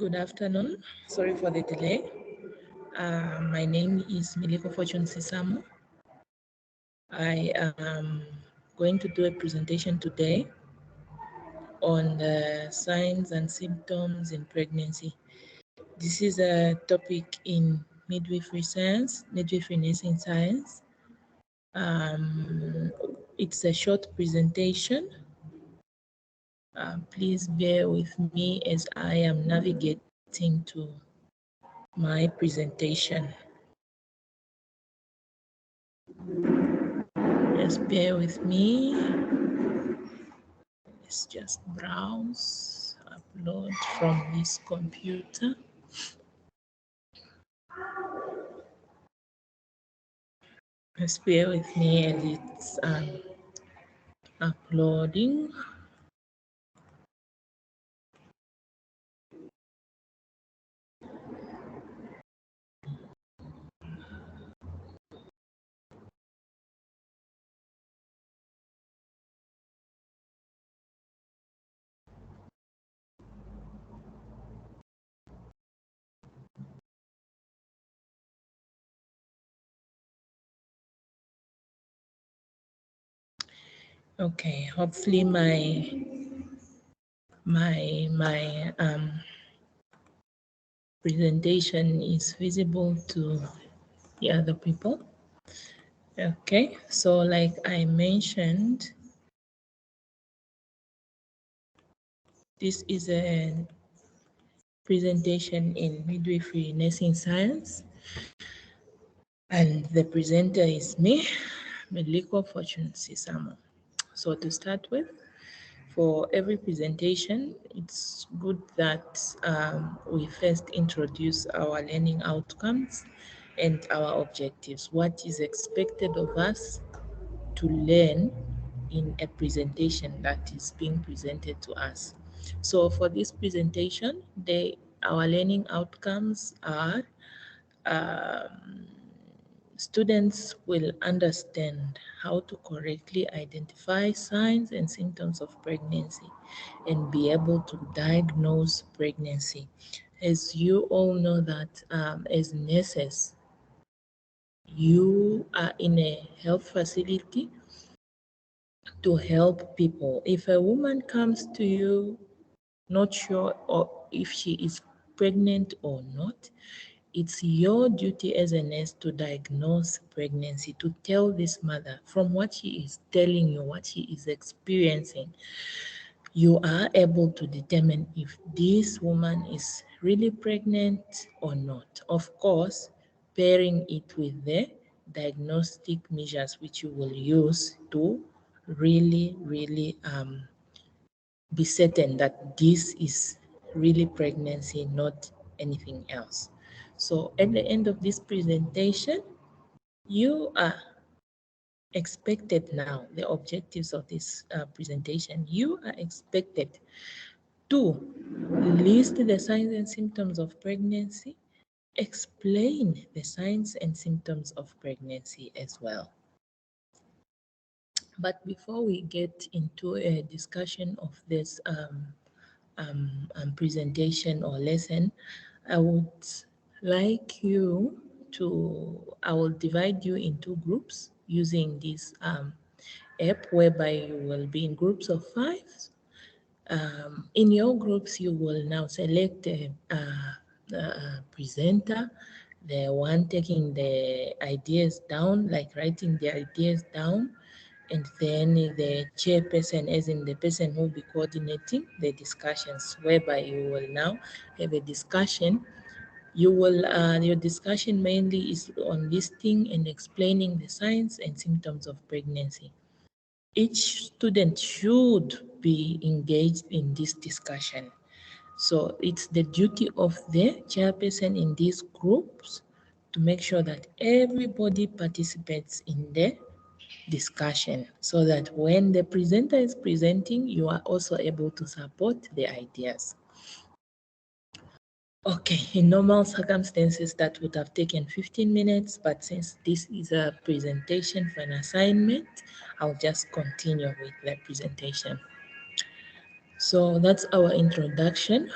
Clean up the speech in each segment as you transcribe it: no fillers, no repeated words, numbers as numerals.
Good afternoon. Sorry for the delay. My name is Miliko Fortune Sisamo. I am going to do a presentation today on the signs and symptoms in pregnancy. This is a topic in midwifery science, midwifery nursing science. It's a short presentation. Please bear with me as I am navigating to my presentation. Just bear with me. Let's just browse, upload from this computer. Just bear with me and it's uploading. Okay, hopefully my presentation is visible to the other people. Okay, so like I mentioned, this is a presentation in midwifery nursing science, and the presenter is me, Miliko Fortune Sisamo. So to start with, for every presentation, it's good that we first introduce our learning outcomes and our objectives. What is expected of us to learn in a presentation that is being presented to us. So for this presentation, our learning outcomes are students will understand how to correctly identify signs and symptoms of pregnancy and be able to diagnose pregnancy. As you all know that as nurses, you are in a health facility to help people. If a woman comes to you not sure or if she is pregnant or not, it's your duty as a nurse to diagnose pregnancy, to tell this mother from what she is telling you, what she is experiencing. You are able to determine if this woman is really pregnant or not. Of course, pairing it with the diagnostic measures which you will use to really be certain that this is really pregnancy, not anything else. So at the end of this presentation, you are expected now, the objectives of this presentation, you are expected to list the signs and symptoms of pregnancy, explain the signs and symptoms of pregnancy as well. But before we get into a discussion of this presentation or lesson, I would like you to, I will divide you into groups using this app whereby you will be in groups of 5. In your groups, you will now select a presenter, the one taking the ideas down, like writing the ideas down, and then the chairperson, as in the person who will be coordinating the discussions, whereby you will now have a discussion. You will, your discussion mainly is on listing and explaining the signs and symptoms of pregnancy. Each student should be engaged in this discussion. So it's the duty of the chairperson in these groups to make sure that everybody participates in the discussion so that when the presenter is presenting, you are also able to support the ideas. Okay, in normal circumstances, that would have taken 15 minutes, but since this is a presentation for an assignment, I'll just continue with the presentation. So that's our introduction.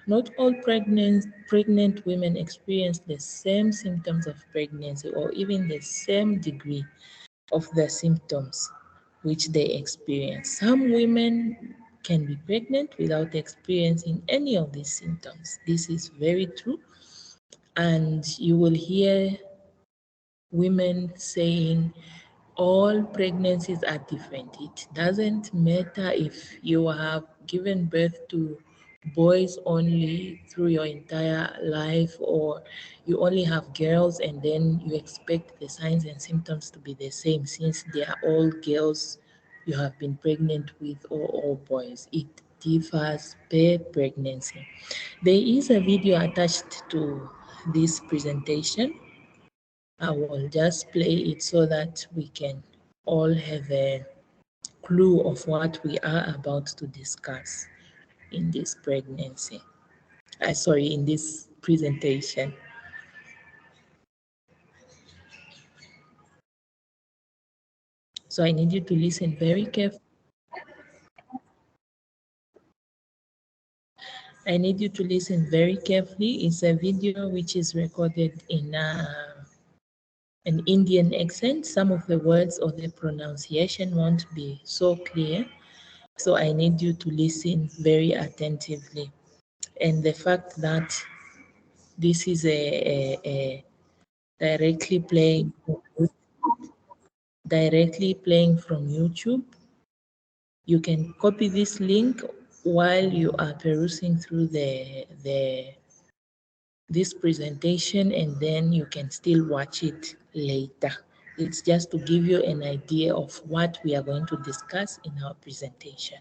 Not all pregnant women experience the same symptoms of pregnancy or even the same degree of the symptoms which they experience. Some women can be pregnant without experiencing any of these symptoms. This is very true. And you will hear women saying all pregnancies are different. It doesn't matter if you have given birth to boys only through your entire life, or you only have girls and then you expect the signs and symptoms to be the same since they are all girls you have been pregnant with, or all boys. It differs per pregnancy. There is a video attached to this presentation. I will just play it so that we can all have a clue of what we are about to discuss in this pregnancy. Sorry, in this presentation. So I need you to listen very carefully. I need you to listen very carefully. It's a video which is recorded in an Indian accent. Some of the words or the pronunciation won't be so clear. So I need you to listen very attentively. And the fact that this is a directly playing from YouTube, you can copy this link while you are perusing through the this presentation, and then you can still watch it later. It's just to give you an idea of what we are going to discuss in our presentation.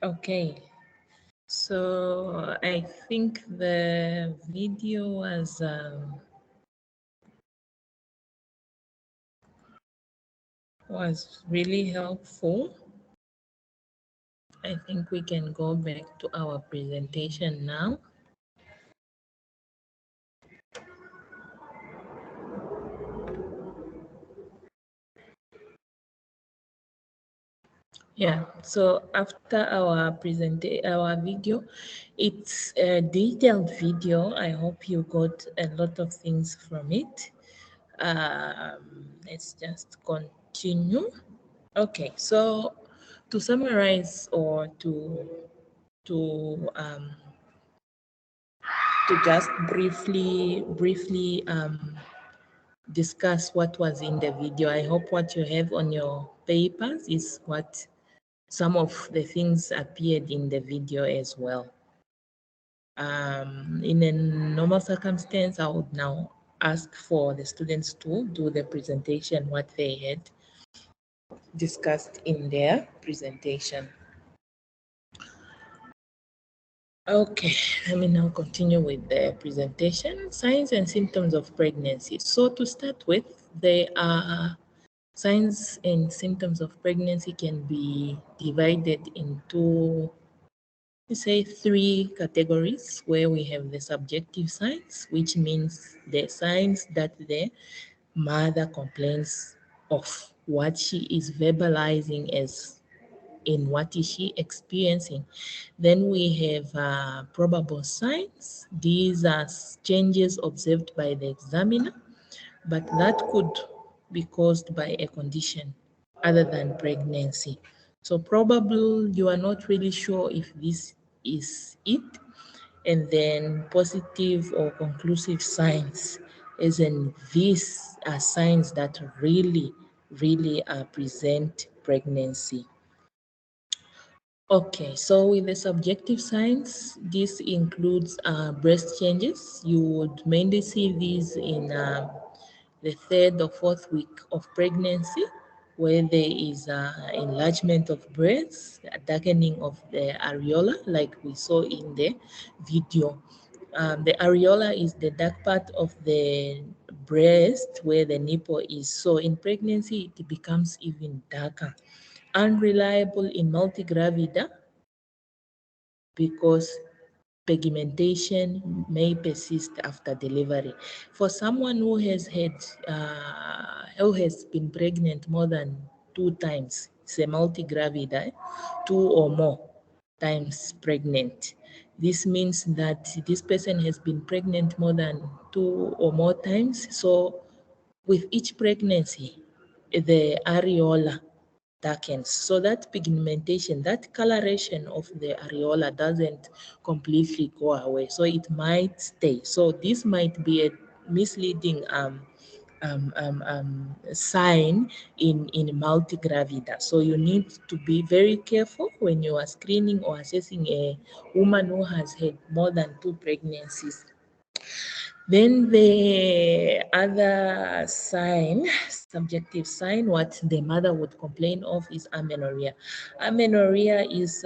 Okay, so I think the video was really helpful. I think we can go back to our presentation now. Yeah, so after our video, it's a detailed video. I hope you got a lot of things from it. Let's just continue. Okay, so to summarize or to just briefly discuss what was in the video. I hope what you have on your papers is what some of the things appeared in the video as well. In a normal circumstance, I would now ask for the students to do the presentation, what they had discussed in their presentation. Okay, let me now continue with the presentation. Signs and symptoms of pregnancy. So to start with, there are signs and symptoms of pregnancy can be divided into, let's say, 3 categories, where we have the subjective signs, which means the signs that the mother complains of, what she is verbalizing as in what is she experiencing. Then we have probable signs. These are changes observed by the examiner, but that could be caused by a condition other than pregnancy. So probable, you are not really sure if this is it. And then positive or conclusive signs, as in these are signs that really present pregnancy. Okay, so with the subjective signs, this includes breast changes. You would mainly see these in the 3rd or 4th week of pregnancy, where there is enlargement of breasts, a darkening of the areola, like we saw in the video. The areola is the dark part of the breast where the nipple is. So in pregnancy, it becomes even darker. Unreliable in multigravida because pigmentation may persist after delivery. For someone who has been pregnant more than 2 times, it's a multigravida, 2 or more times pregnant. This means that this person has been pregnant more than 2 or more times. So with each pregnancy, the areola darkens. So that pigmentation, that coloration of the areola doesn't completely go away. So it might stay. So this might be a misleading sign in multigravida. So you need to be very careful when you are screening or assessing a woman who has had more than 2 pregnancies. Then the other sign, subjective sign, what the mother would complain of is amenorrhea. Amenorrhea is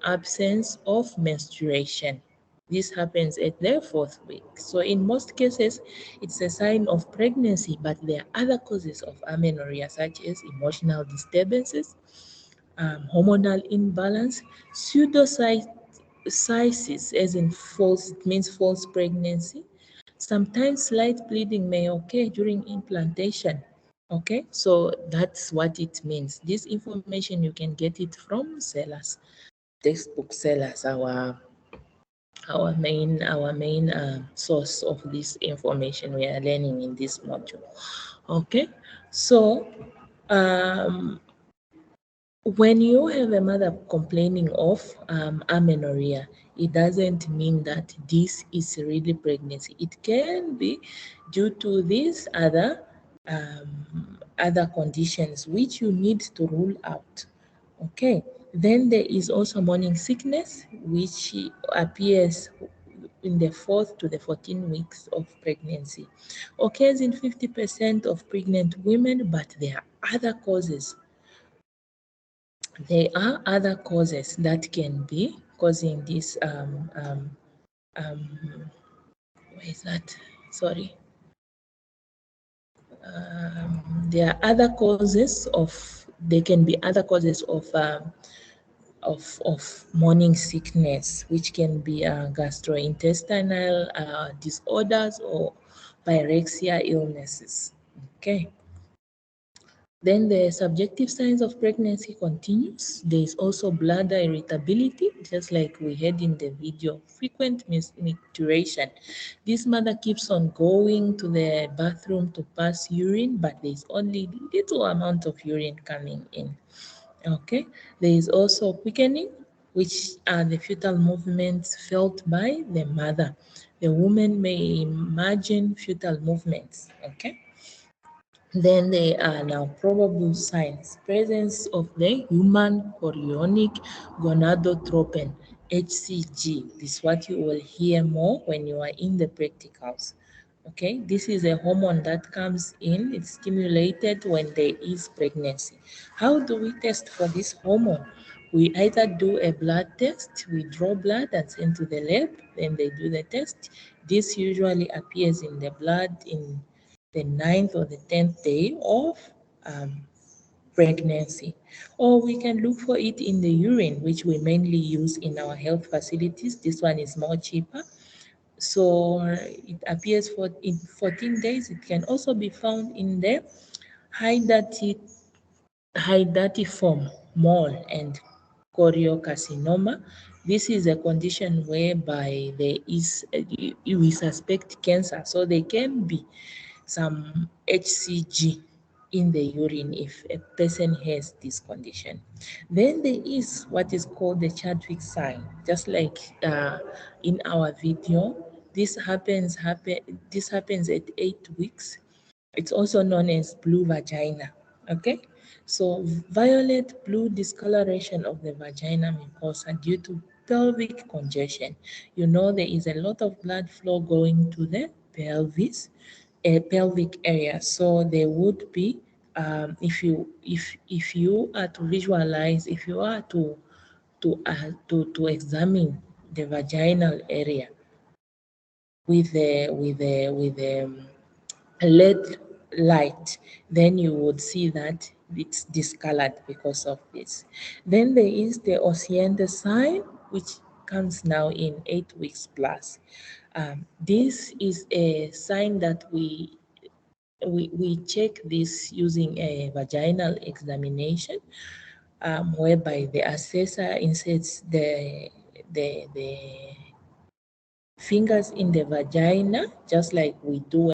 absence of menstruation. This happens at the 4th week. So in most cases, it's a sign of pregnancy, but there are other causes of amenorrhea, such as emotional disturbances, hormonal imbalance, pseudocysis, as in false, it means false pregnancy. Sometimes slight bleeding may occur during implantation. Okay, so that's what it means. This information, you can get it from SELAS, textbook SELAS, our main source of this information we are learning in this module. Okay, so when you have a mother complaining of amenorrhea, it doesn't mean that this is really pregnancy. It can be due to these other conditions which you need to rule out. Okay, then there is also morning sickness, which appears in the 4th to the 14 weeks of pregnancy. Occurs in 50% of pregnant women, but there are other causes. There are other causes that can be causing this where is that? Sorry. There are other causes there can be other causes of morning sickness, which can be gastrointestinal disorders or pyrexia illnesses. Okay. Then the subjective signs of pregnancy continues. There is also bladder irritability, just like we had in the video, frequent micturition. This mother keeps on going to the bathroom to pass urine, but there is only little amount of urine coming in. Okay, there is also quickening, which are the fetal movements felt by the mother. The woman may imagine fetal movements. Okay, then there are now probable signs. Presence of the human chorionic gonadotropin, HCG. This is what you will hear more when you are in the practicals. Okay, this is a hormone that comes in, it's stimulated when there is pregnancy. How do we test for this hormone? We either do a blood test, we draw blood and send to the lab, then they do the test. This usually appears in the blood in the 9th or the 10th day of um, pregnancy. Or we can look for it in the urine, which we mainly use in our health facilities. This one is more cheaper. So it appears for in 14 days. It can also be found in the hydatid hydatidform mole and choriocarcinoma. This is a condition whereby there is we suspect cancer, so there can be some HCG in the urine if a person has this condition. Then there is what is called the Chadwick sign, just like in our video. This happens at 8 weeks. It's also known as blue vagina. Okay, so violet blue discoloration of the vagina mucosa due to pelvic congestion. You know there is a lot of blood flow going to the pelvis, a pelvic area. So there would be, if you are to visualize, if you are to examine the vaginal area with the LED light, then you would see that it's discolored because of this. Then there is the Osiander sign, which comes now in 8 weeks plus. This is a sign that we check this using a vaginal examination, whereby the assessor inserts the fingers in the vagina, just like we do